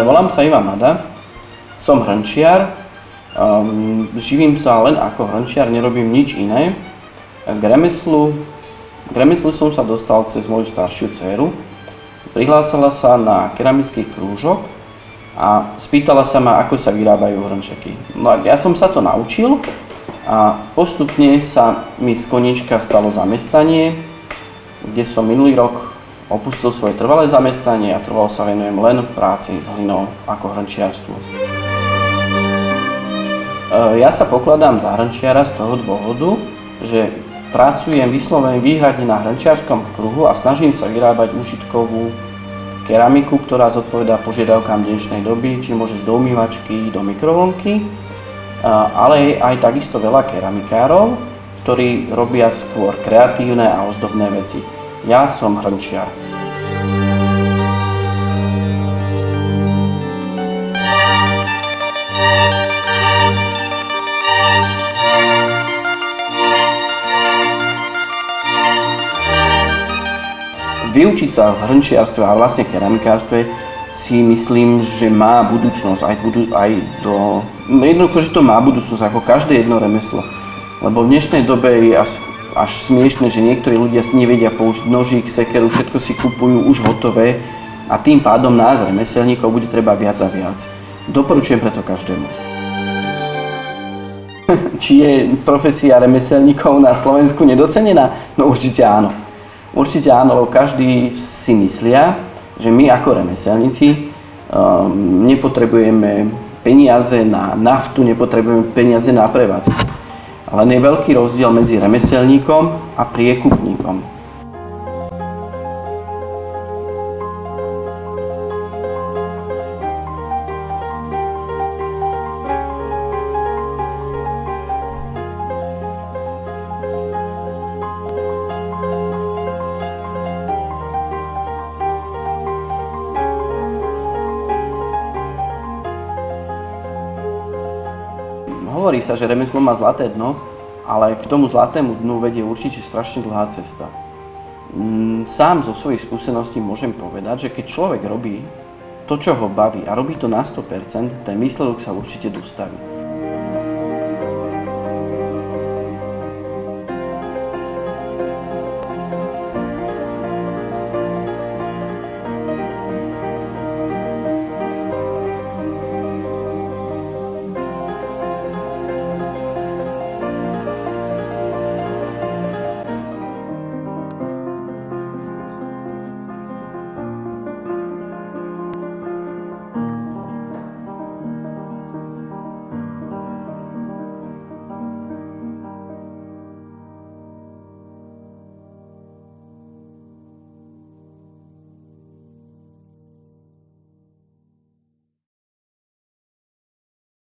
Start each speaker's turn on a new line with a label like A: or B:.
A: Dobre, volám sa Ivan Mada, som hrnčiar, živím sa len ako hrnčiar, nerobím nič iné. K remeslu som sa dostal cez moju staršiu dcéru. Prihlásila sa na keramický krúžok a spýtala sa ma, ako sa vyrábajú hrnčeky. No a ja som sa to naučil a postupne sa mi z koníčka stalo zamestnanie, kde som minulý rok opustil svoje trvalé zamestnanie a trvalo sa venujem len práci s hlinou ako hrnčiarstvu. Ja sa pokladám za hrnčiara z toho dôvodu, že pracujem vyslovene výhradne na hrnčiarskom kruhu a snažím sa vyrábať užitkovú keramiku, ktorá zodpovedá požiadavkám dnešnej doby, či môže z do umývačky, do mikrovlnky, ale aj takisto veľa keramikárov, ktorí robia skôr kreatívne a ozdobné veci. Ja som hrnčiar. Vyučiť sa v hrnčiarstve a vlastne keramikárstve si myslím, že má budúcnosť jednoducho, že to má budúcnosť ako každé jedno remeslo. Lebo v dnešnej dobe je až smiešne, že niektorí ľudia nevedia použiť nožík, sekeru, všetko si kupujú už hotové a tým pádom nás, remeselníkov, bude treba viac a viac. Doporučujem preto každému. Či je profesia remeselníkov na Slovensku nedocenená? No určite áno. Určite áno, lebo každý si myslia, že my ako remeselníci nepotrebujeme peniaze na naftu, nepotrebujeme peniaze na prevádzku. Ale je veľký rozdiel medzi remeselníkom a priekupníkom. Hovorí sa, že remeslo má zlaté dno, ale k tomu zlatému dnu vedie určite strašne dlhá cesta. Sám zo svojich skúseností môžem povedať, že keď človek robí to, čo ho baví a robí to na 100%, ten výsledok sa určite dostaví.